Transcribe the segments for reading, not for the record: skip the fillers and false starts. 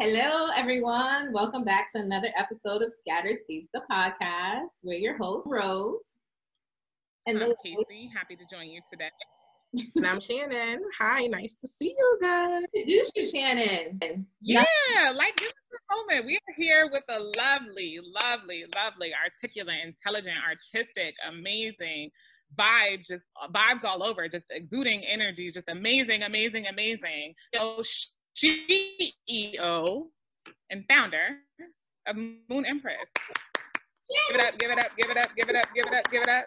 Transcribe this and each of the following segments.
Hello, everyone. Welcome back to another episode of Scattered Seeds, the podcast. We're your host, Rose. And I'm Kacee. Happy to join you today. And I'm Shannon. Hi, nice to see you guys. Introduce you, Shannon. Yeah, like this is the moment. We are here with a lovely, articulate, intelligent, artistic, amazing vibe, just vibes all over, just exuding energy, just amazing. So CEO and founder of Moon Empress. Give it up.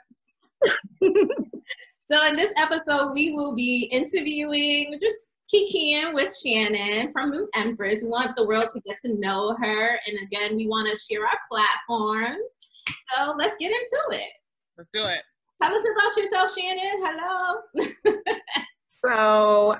So in this episode, we will be interviewing, just kikiing with Shannon from Moon Empress. We want the world to get to know her. And again, we want to share our platform. So let's get into it. Let's do it. Tell us about yourself, Shannon. Hello. So,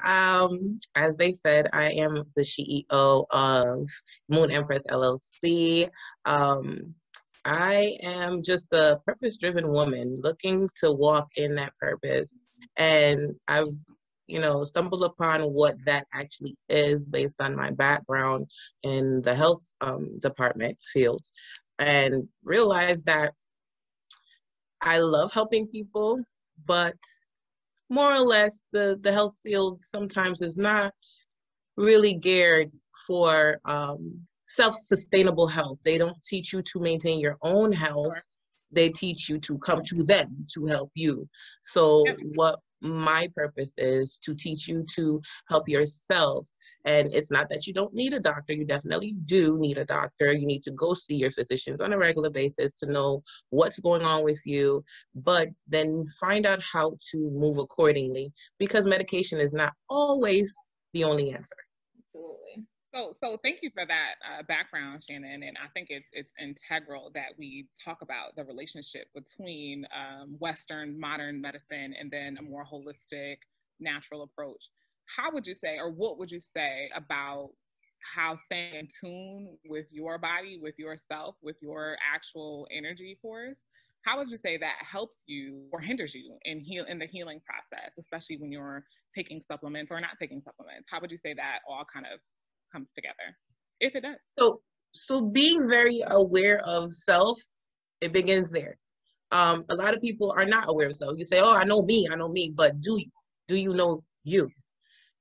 as they said, I am the CEO of Moon Empress LLC. I am just a purpose-driven woman looking to walk in that purpose. And I've, stumbled upon what that actually is based on my background in the health department field, and realized that I love helping people, but more or less the health field sometimes is not really geared for self-sustainable health. They don't teach you to maintain your own health. Sure. They teach you to come to them to help you. So what my purpose is to teach you to help yourself. And it's not that you don't need a doctor. You definitely do need a doctor. You need to go see your physicians on a regular basis to know what's going on with you, but then find out how to move accordingly, because medication is not always the only answer. Absolutely. So thank you for that background, Shannon. And I think it's integral that we talk about the relationship between Western modern medicine and then a more holistic, natural approach. How would you say, or what would you say about how staying in tune with your body, with yourself, with your actual energy force, how would you say that helps you or hinders you in the healing process, especially when you're taking supplements or not taking supplements? How would you say that all kind of comes together, if it does? So being very aware of self, it begins there. A lot of people are not aware of self. You say, oh, I know me, but do you know you?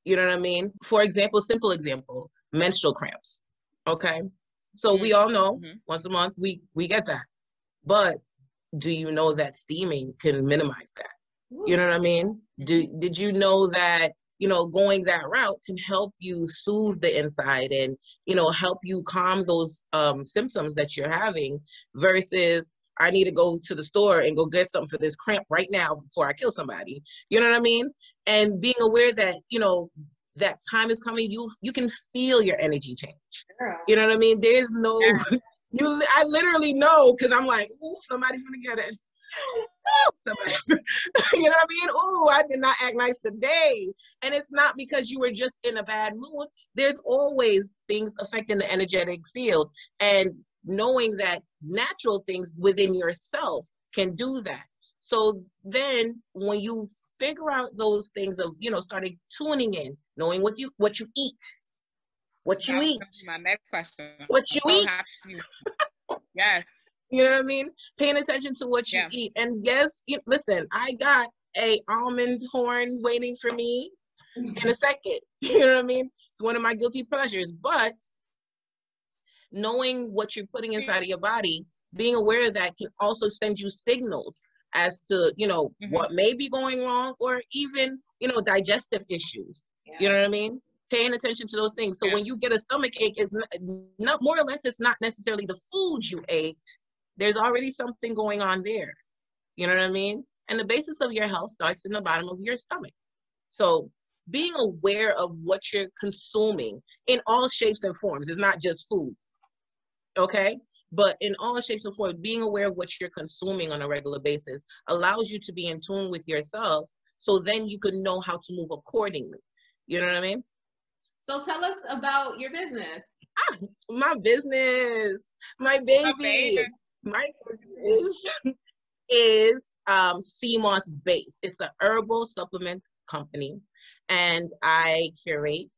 You know what I mean? For example, simple example, menstrual cramps. Okay. So we all know once a month we get that, but do you know that steaming can minimize that? You know what I mean? Did you know that going that route can help you soothe the inside and, help you calm those symptoms that you're having, versus I need to go to the store and go get something for this cramp right now before I kill somebody. You know what I mean? And being aware that, that time is coming, you can feel your energy change. Girl. You know what I mean? There's no, I literally know, because I'm like, ooh, somebody's gonna get it. Somebody, you know what I mean? Oh, I did not act nice today. And it's not because you were just in a bad mood. There's always things affecting the energetic field, and knowing that natural things within yourself can do that. So then when you figure out those things of, starting tuning in, knowing what you eat, what you eat. My next question. What you eat. Yes. You know what I mean? Paying attention to what you eat. And yes, listen, I got a almond horn waiting for me in a second. You know what I mean? It's one of my guilty pleasures. But knowing what you're putting inside of your body, being aware of that can also send you signals as to, what may be going wrong, or even, digestive issues. Yeah. You know what I mean? Paying attention to those things. So when you get a stomach ache, it's not more or less, it's not necessarily the food you ate. There's already something going on there. You know what I mean? And the basis of your health starts in the bottom of your stomach. So being aware of what you're consuming in all shapes and forms is not just food. Okay? But in all shapes and forms, being aware of what you're consuming on a regular basis allows you to be in tune with yourself. So then you can know how to move accordingly. You know what I mean? So tell us about your business. My business, my baby. My business is CMOS based. It's an herbal supplement company, and I curate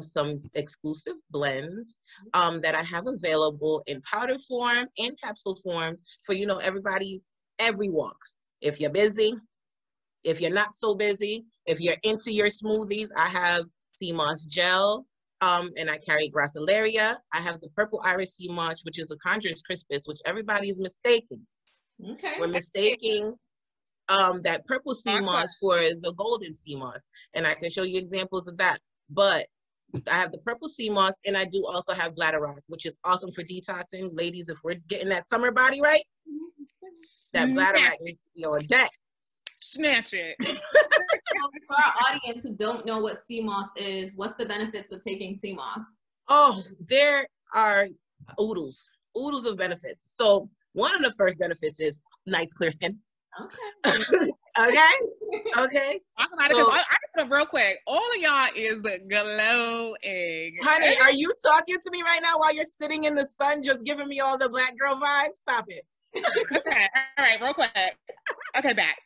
some exclusive blends that I have available in powder form and capsule form for, you know, everybody, every walks. If you're busy, if you're not so busy, if you're into your smoothies, I have sea moss gel, and I carry gracilaria. I have the purple iris sea moss, which is a Conjurer's crispus, which everybody is mistaken. Okay. We're mistaking that purple sea moss for the golden sea moss, and I can show you examples of that. But I have the purple sea moss, and I do also have bladderwrack, which is awesome for detoxing. Ladies, if we're getting that summer body right, that bladderwrack needs to be on deck. Snatch it. For our audience who don't know what sea moss is, what's the benefits of taking sea moss? Oh, there are oodles of benefits. So one of the first benefits is nice clear skin. Okay. Okay. Talk about it, 'cause I real quick. All of y'all is glowing. Honey, are you talking to me right now while you're sitting in the sun just giving me all the black girl vibes? Stop it. Okay. All right, real quick. Okay, back.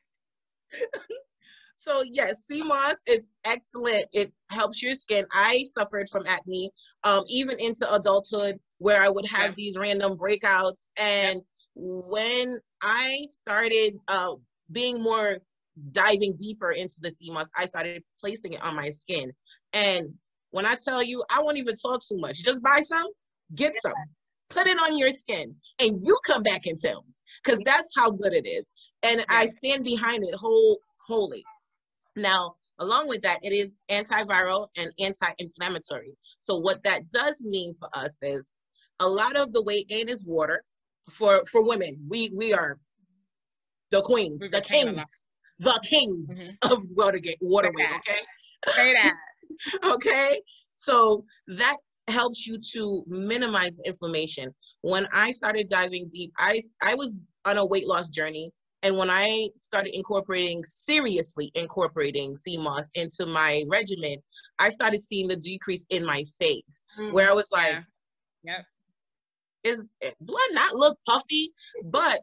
So yes, sea moss is excellent. It helps your skin. I suffered from acne, even into adulthood, where I would have these random breakouts. And when I started being more diving deeper into the sea moss, I started placing it on my skin. And when I tell you, I won't even talk too much. Just buy some, get some, put it on your skin, and you come back and tell me, because that's how good it is. And I stand behind it wholly. Now, along with that, it is antiviral and anti-inflammatory. So what that does mean for us is a lot of the weight gain is water. For women, we are the queens, the kings of water weight, okay? Say that. Okay? So that helps you to minimize the inflammation. When I started diving deep, I was on a weight loss journey. And when I started seriously incorporating sea moss into my regimen, I started seeing the decrease in my face, where I was like, do I not look puffy? But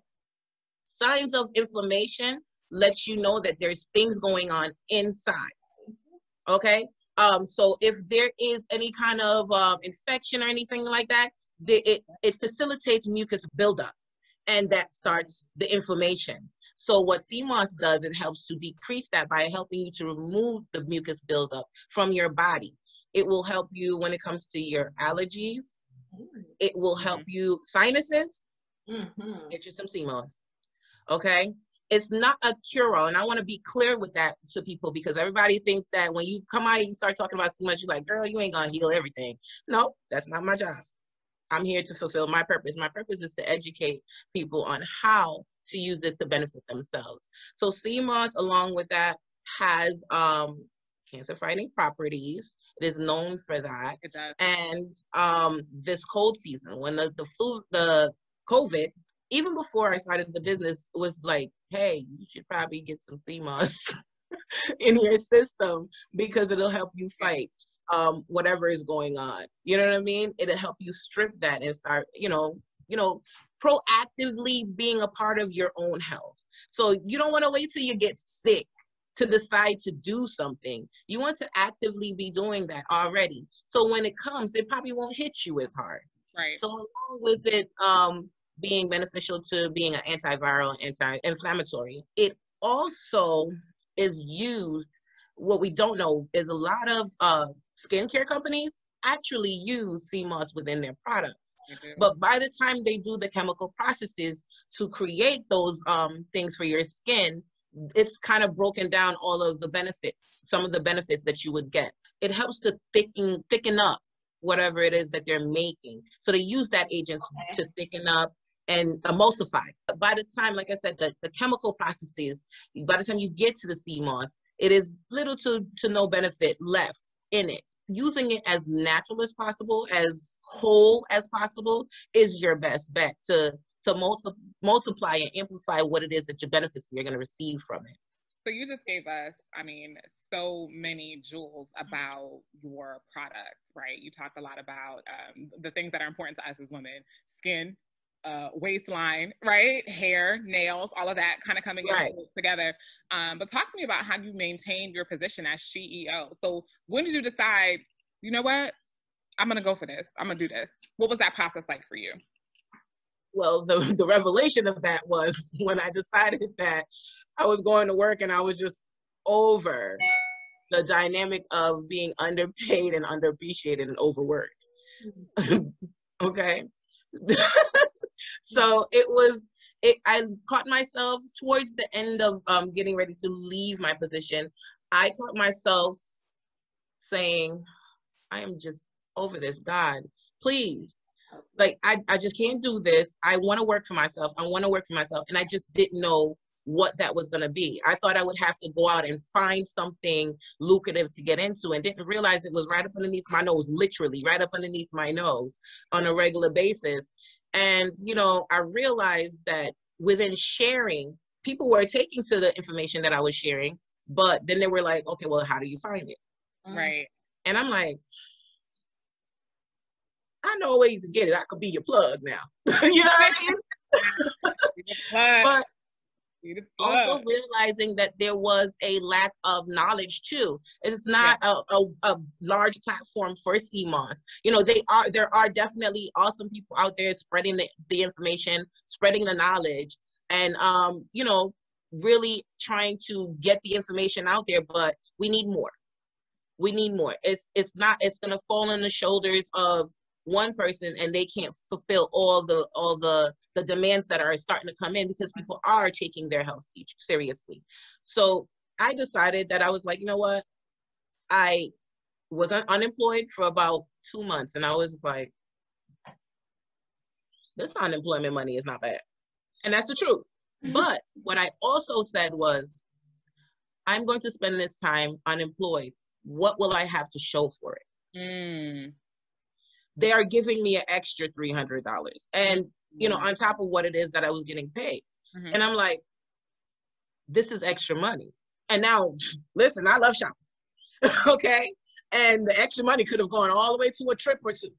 signs of inflammation let you know that there's things going on inside. Okay? So if there is any kind of infection or anything like that, it facilitates mucus buildup, and that starts the inflammation. So what sea moss does, it helps to decrease that by helping you to remove the mucus buildup from your body. It will help you when it comes to your allergies. It will help you sinuses. Get you some sea moss. Okay? It's not a cure-all, and I want to be clear with that to people, because everybody thinks that when you come out and you start talking about sea moss, you're like, girl, you ain't gonna heal everything. No, that's not my job. I'm here to fulfill my purpose. My purpose is to educate people on how to use it to benefit themselves. So sea moss, along with that, has cancer-fighting properties. It is known for that. It does. And this cold season, when the COVID, even before I started the business, was like, hey, you should probably get some sea moss in your system, because it'll help you fight whatever is going on. You know what I mean? It'll help you strip that and start, proactively being a part of your own health. So you don't want to wait till you get sick to decide to do something. You want to actively be doing that already. So when it comes, it probably won't hit you as hard. Right. So along with it being beneficial to being an antiviral, anti-inflammatory, it also is used. What we don't know is a lot of skincare companies actually use sea moss within their products. But by the time they do the chemical processes to create those things for your skin, it's kind of broken down all of the benefits, some of the benefits that you would get. It helps to thicken up whatever it is that they're making. So they use that agent to thicken up and emulsify. By the time, like I said, the chemical processes, by the time you get to the sea moss, it is little to no benefit left in it. Using it as natural as possible, as whole as possible, is your best bet to multiply and amplify what it is that your benefits you're going to receive from it. So you just gave us, so many jewels about your products, right? You talked a lot about the things that are important to us as women: skin, waistline, right? Hair, nails, all of that kind of coming together. But talk to me about how you maintained your position as CEO. So when did you decide you know what? I'm going to go for this. I'm going to do this. What was that process like for you? Well, the revelation of that was when I decided that I was going to work and I was just over the dynamic of being underpaid and underappreciated and overworked. Okay. So I caught myself towards the end of getting ready to leave my position. I caught myself saying, I am just over this. God, please. Like, I just can't do this. I want to work for myself. I want to work for myself. And I just didn't know what that was going to be. I thought I would have to go out and find something lucrative to get into, and didn't realize it was right up underneath my nose, literally right up underneath my nose on a regular basis. And, you know, I realized that within sharing, people were taking to the information that I was sharing, but then they were like, okay, well, how do you find it? Right. And I'm like, I know a way you could get it. I could be your plug now. You know what I mean? But also realizing that there was a lack of knowledge too. It's not a large platform for CMOS. You know, there are definitely awesome people out there spreading the information, spreading the knowledge, and you know, really trying to get the information out there, but we need more. We need more. It's gonna fall on the shoulders of one person, and they can't fulfill all the demands that are starting to come in, because people are taking their health seriously. So I decided that I was like, you know what? I was unemployed for about 2 months, and I was like, this unemployment money is not bad. And that's the truth. But what I also said was, I'm going to spend this time unemployed. What will I have to show for it? They are giving me an extra $300, and you know, on top of what it is that I was getting paid. And I'm like, this is extra money. And now, listen, I love shopping. Okay, and the extra money could have gone all the way to a trip or two,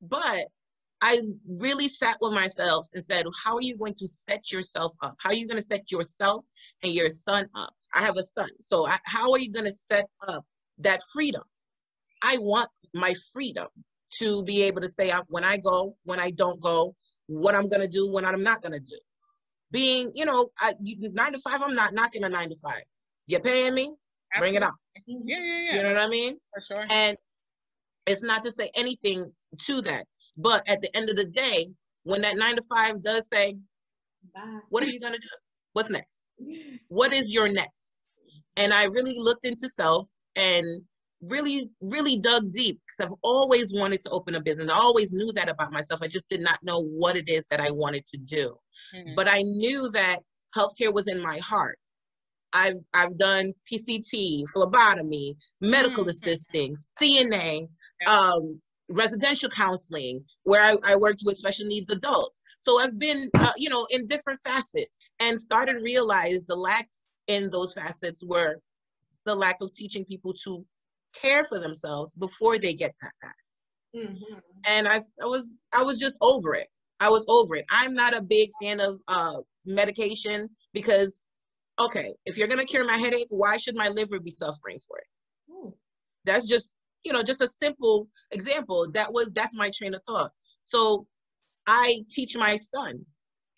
but I really sat with myself and said, how are you going to set yourself up? How are you going to set yourself and your son up? I have a son, so how are you going to set up that freedom? I want my freedom to be able to say when I go, when I don't go, what I'm going to do, when I'm not going to do. Being, you know, 9 to 5, I'm not knocking a 9 to 5. You're paying me, bring it on. Yeah. You know what I mean? For sure. And it's not to say anything to that, but at the end of the day, when that 9 to 5 does say, bye, what are you going to do? What's next? What is your next? And I really looked into self and really dug deep, because I've always wanted to open a business. I always knew that about myself. I just did not know what it is that I wanted to do. But I knew that healthcare was in my heart. I've done PCT, phlebotomy, medical assisting, CNA, residential counseling, where I worked with special needs adults. So I've been, you know, in different facets, and started to realize the lack in those facets were the lack of teaching people to care for themselves before they get that back. And I was just over it. I was over it. I'm not a big fan of medication, because, okay, if you're gonna cure my headache, why should my liver be suffering for it? That's just, you know, just a simple example. That's my train of thought. So I teach my son,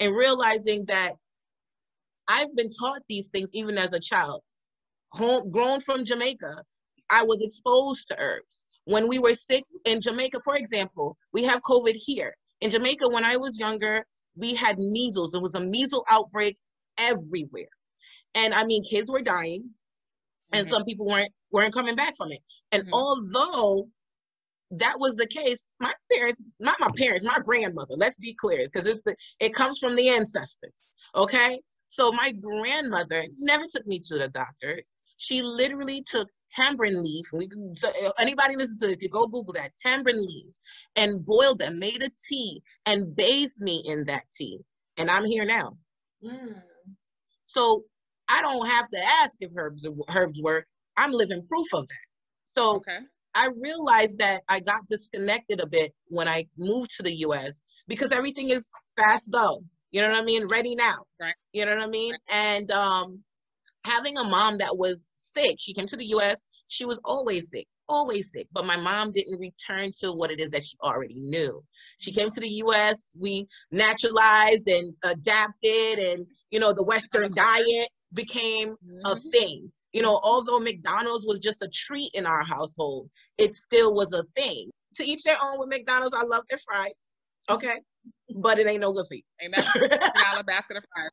and realizing that I've been taught these things even as a child. Grown from Jamaica, I was exposed to herbs. When we were sick in Jamaica, for example, we have COVID here. In Jamaica, when I was younger, we had measles. There was a measles outbreak everywhere. And I mean, kids were dying, and some people weren't coming back from it. And although that was the case, my parents, not my parents, my grandmother, let's be clear, because it comes from the ancestors, okay? So my grandmother never took me to the doctors. She literally took tamarind leaf. Anybody listen to it, go Google that, tamarind leaves, and boiled them, made a tea, and bathed me in that tea. And I'm here now. So I don't have to ask if herbs work. I'm living proof of that. So I realized that I got disconnected a bit when I moved to the US, because everything is fast go. You know what I mean? Ready now. Right. You know what I mean? Right. And having a mom that was sick, she came to the US, she was always sick, always sick, but my mom didn't return to what it is that she already knew. She came to the US, we naturalized and adapted, and, you know, the Western diet became a thing. You know, although McDonald's was just a treat in our household, it still was a thing. To each their own with McDonald's. I love their fries. Okay. But it ain't no good for you. Ain't that $1 basket of fries,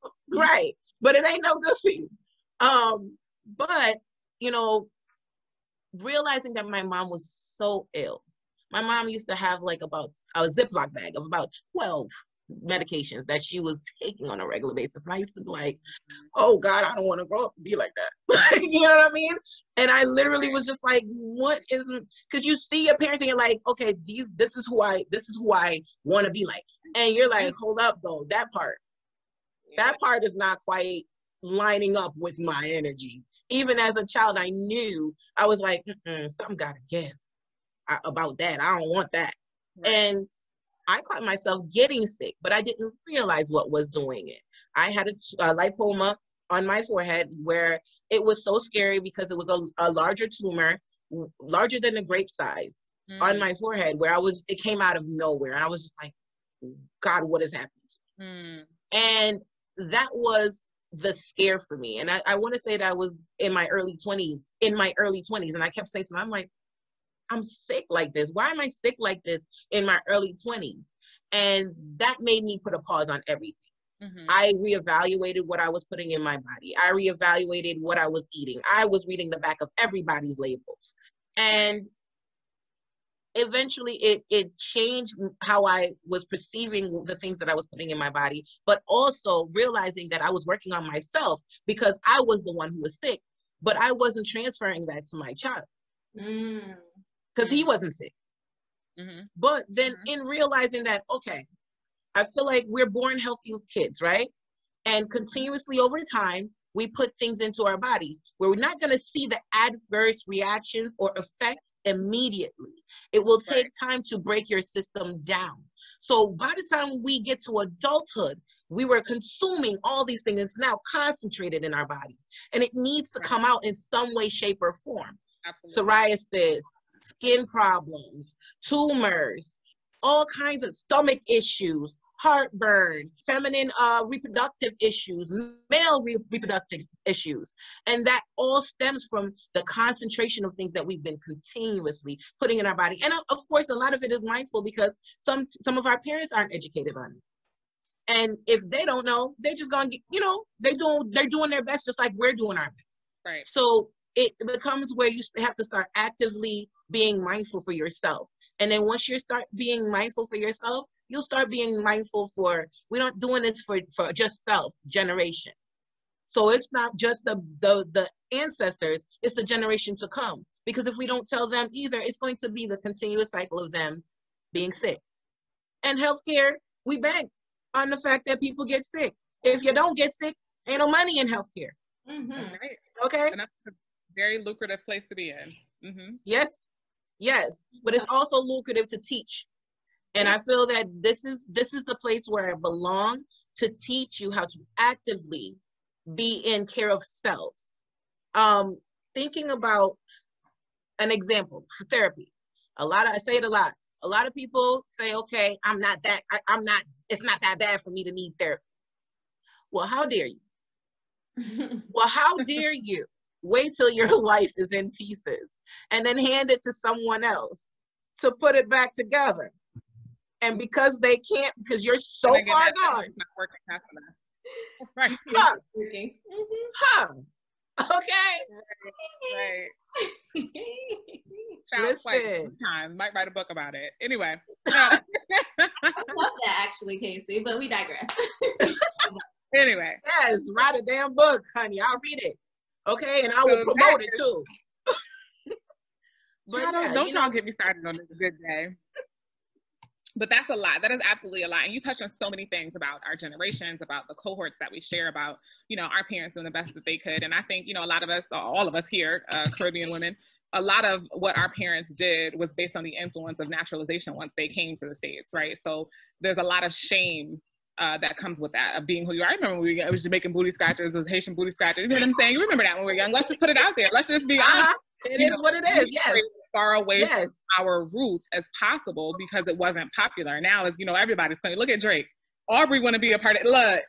okay? Right. But it ain't no good for you. But, you know, realizing that my mom was so ill. My mom used to have like about a Ziploc bag of about 12 medications that she was taking on a regular basis. And I used to be like, oh God, I don't want to grow up and be like that. You know what I mean? And I literally was just like, what is, because you see your parents and you're like, okay, this is who I want to be like. And you're like, hold up though, that part is not quite lining up with my energy. Even as a child, I knew, I was like, something gotta give about that. I don't want that. Right. And I caught myself getting sick, but I didn't realize what was doing it. I had a lipoma on my forehead where it was so scary because it was a larger tumor, larger than the grape size, on my forehead, where it came out of nowhere. And I was just like, God, what has happened? And that was the scare for me. And I want to say that I was in my early 20s. And I kept saying to myself, I'm like, I'm sick like this. Why am I sick like this in my early 20s? And that made me put a pause on everything. I reevaluated what I was putting in my body. I reevaluated what I was eating. I was reading the back of everybody's labels. And eventually it changed how I was perceiving the things that I was putting in my body, but also realizing that I was working on myself because I was the one who was sick, but I wasn't transferring that to my child. Because he wasn't sick. But then in realizing that, okay, I feel like we're born healthy kids, right? And continuously over time, we put things into our bodies where we're not going to see the adverse reactions or effects immediately. It will take time to break your system down. So by the time we get to adulthood, we were consuming all these things. It's now concentrated in our bodies, and it needs to come out in some way, shape, or form. Absolutely. Psoriasis, skin problems, tumors, all kinds of stomach issues, heartburn, feminine reproductive issues, male reproductive issues. And that all stems from the concentration of things that we've been continuously putting in our body. And of course, a lot of it is mindful because some of our parents aren't educated on it. And if they don't know, they're just going to, they're doing their best just like we're doing our best. Right. So it becomes where you have to start actively being mindful for yourself. And then once you start being mindful for yourself, you'll start being mindful we're not doing this for just self generation. So it's not just the ancestors, it's the generation to come. Because if we don't tell them either, it's going to be the continuous cycle of them being sick. And healthcare, we bank on the fact that people get sick. If you don't get sick, ain't no money in healthcare. Right. Okay. And that's a very lucrative place to be in. Yes. But it's also lucrative to teach. And I feel that this is the place where I belong, to teach you how to actively be in care of self. Thinking about an example, therapy. I say it a lot. A lot of people say, okay, it's not that bad for me to need therapy. Well, how dare you? Well, how dare you wait till your life is in pieces and then hand it to someone else to put it back together? And because they can't, because you're so far gone. It's not working fast enough. Right. Okay. Right. Listen. Time. Might write a book about it. Anyway. I love that actually, Kacee, but we digress. Anyway. Yes, write a damn book, honey. I'll read it. Okay, and I will promote it too. But don't y'all get me started on this good day. But that's a lot. That is absolutely a lot. And you touched on so many things about our generations, about the cohorts that we share, about, our parents doing the best that they could. And I think, a lot of us, all of us here, Caribbean women, a lot of what our parents did was based on the influence of naturalization once they came to the States, right? So there's a lot of shame that comes with that, of being who you are. I remember when it was Jamaican booty scratchers, it was Haitian booty scratchers. You know what I'm saying? You remember that when we were young. Let's just put it out there. Let's just be honest. It is what it is. Yes. Far away from our roots as possible because it wasn't popular. Now, as you know, everybody's saying, look at Drake. Aubrey want to be a part of it. Look,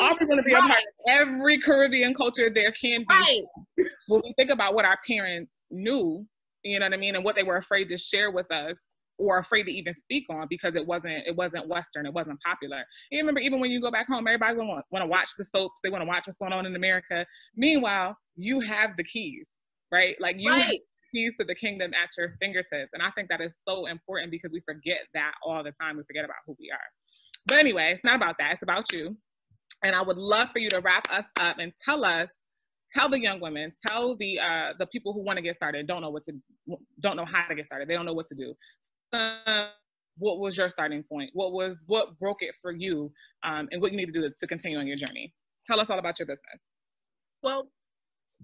Aubrey want to be a part of every Caribbean culture there can be. Right. When we think about what our parents knew, you know what I mean, and what they were afraid to share with us or afraid to even speak on because it wasn't Western, it wasn't popular. You remember, even when you go back home, everybody want to watch the soaps, they want to watch what's going on in America. Meanwhile, you have the keys, right? Like you have the keys to the kingdom at your fingertips. And I think that is so important because we forget that all the time. We forget about who we are. But anyway, it's not about that. It's about you. And I would love for you to wrap us up and tell the young women, tell the people who want to get started, don't know how to get started, they don't know what to do. What was your starting point? What broke it for you, and what you need to do to continue on your journey? Tell us all about your business. Well,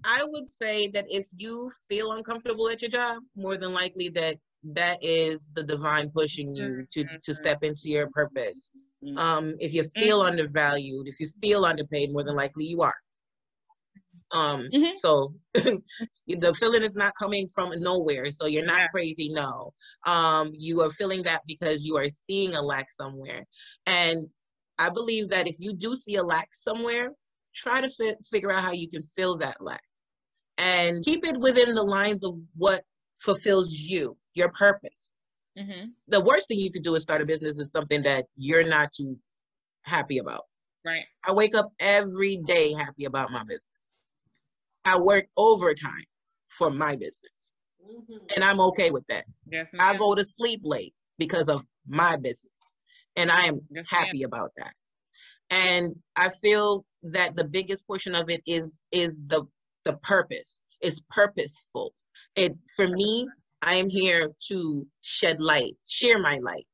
I would say that if you feel uncomfortable at your job, more than likely that is the divine pushing you to step into your purpose. If you feel undervalued, if you feel underpaid, more than likely you are. So the feeling is not coming from nowhere. So you're not crazy. No. You are feeling that because you are seeing a lack somewhere. And I believe that if you do see a lack somewhere, try to figure out how you can fill that lack and keep it within the lines of what fulfills you, your purpose. The worst thing you could do is start a business with something that you're not too happy about. Right. I wake up every day happy about my business. I work overtime for my business. And I'm okay with that. Yes, I go to sleep late because of my business. And I am happy about that. And I feel that the biggest portion of it is the purpose. It's purposeful. For me, I am here to shed light, share my light,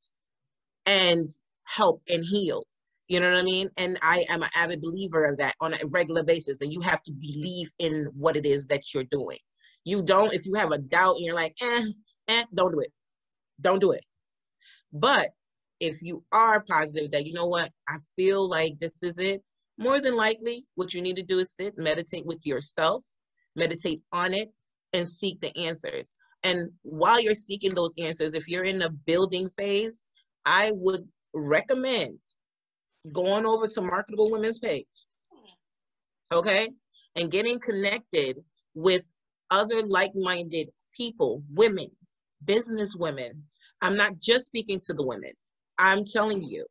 and help and heal. You know what I mean? And I am an avid believer of that on a regular basis. And you have to believe in what it is that you're doing. You don't, if you have a doubt and you're like, don't do it. Don't do it. But if you are positive that, you know what, I feel like this is it, more than likely what you need to do is sit, meditate with yourself, meditate on it, and seek the answers. And while you're seeking those answers, if you're in the building phase, I would recommend going over to Marketable Women's page, okay, and getting connected with other like-minded people, women, business women. I'm not just speaking to the women. I'm telling you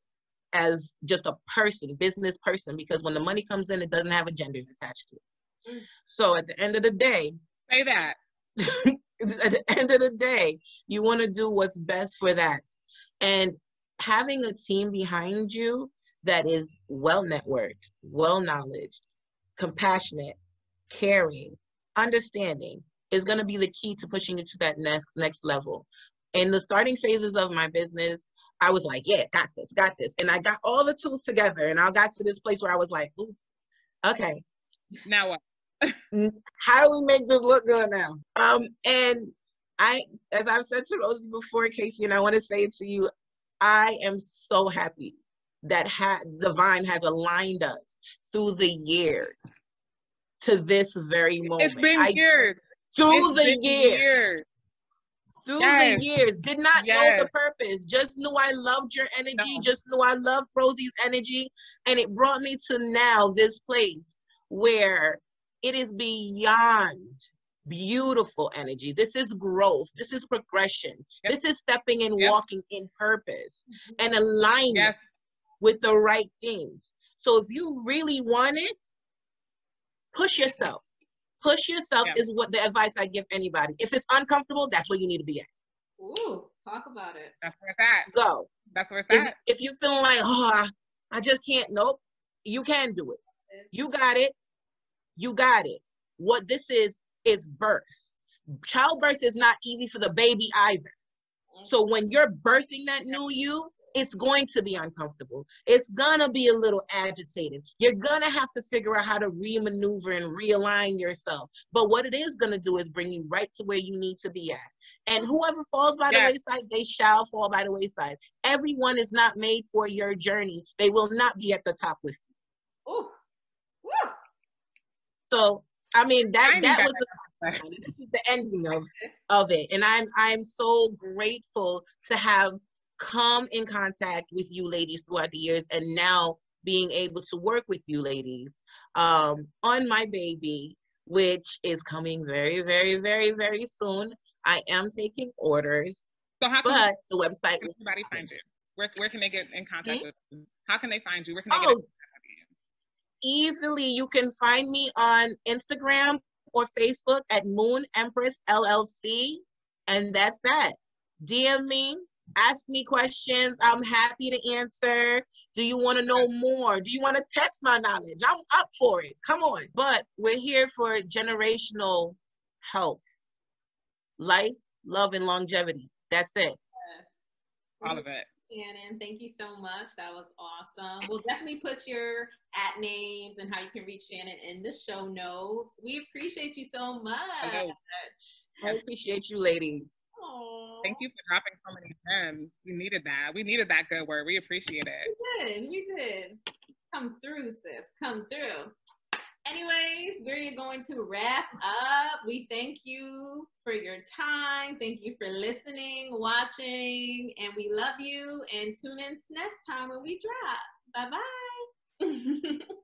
as just a person, business person, because when the money comes in, it doesn't have a gender attached to it. So at the end of the day, say that. At the end of the day, you want to do what's best for that. And having a team behind you that is well-networked, well-knowledged, compassionate, caring, understanding is going to be the key to pushing you to that next level. In the starting phases of my business, I was like, yeah, got this. And I got all the tools together and I got to this place where I was like, ooh, okay. Now what? How do we make this look good now? And as I've said to Rosie before, Kacee, and I want to say it to you, I am so happy that Divine has aligned us through the years to this very moment. It's been years. Through the years. Through the years. Did not know the purpose. Just knew I loved your energy. Just knew I loved Rosie's energy. And it brought me to now this place where it is beyond beautiful energy. This is growth. This is progression. This is stepping and walking in purpose and alignment with the right things. So if you really want it, push yourself. Push yourself is what the advice I give anybody. If it's uncomfortable, that's where you need to be at. Ooh, talk about it. That's where it's at. Go. That's where it's at. If you feel like, oh, I just can't, nope, you can do it. You got it. You got it. What this is birth. Childbirth is not easy for the baby either. So when you're birthing that new you, it's going to be uncomfortable. It's gonna be a little agitated. You're gonna have to figure out how to remaneuver and realign yourself. But what it is gonna do is bring you right to where you need to be at. And whoever falls by the wayside, they shall fall by the wayside. Everyone is not made for your journey. They will not be at the top with you. Ooh. Woo. So, I mean, that was This is the ending of it. And I'm so grateful to have come in contact with you ladies throughout the years, and now being able to work with you ladies on my baby, which is coming very, very, very, very soon. I am taking orders. So how can the website can everybody find you? Where can they get in contact with you? How can they find you? Where can they get in contact with you? Easily, you can find me on Instagram or Facebook at Moon Empress LLC, and that's that. DM me, ask me questions. I'm happy to answer. Do you want to know more? Do you want to test my knowledge? I'm up for it. Come on. But we're here for generational health, life, love, and longevity. That's it. Yes. All of it. Shannon, thank you so much. That was awesome. We'll definitely put your @names and how you can reach Shannon in the show notes. We appreciate you so much. I appreciate you, ladies. Aww. Thank you for dropping so many gems. We needed that. We needed that good word. We appreciate it. We did. Come through, sis. Come through. Anyways, we're going to wrap up. We thank you for your time. Thank you for listening, watching, and we love you. And tune in next time when we drop. Bye-bye.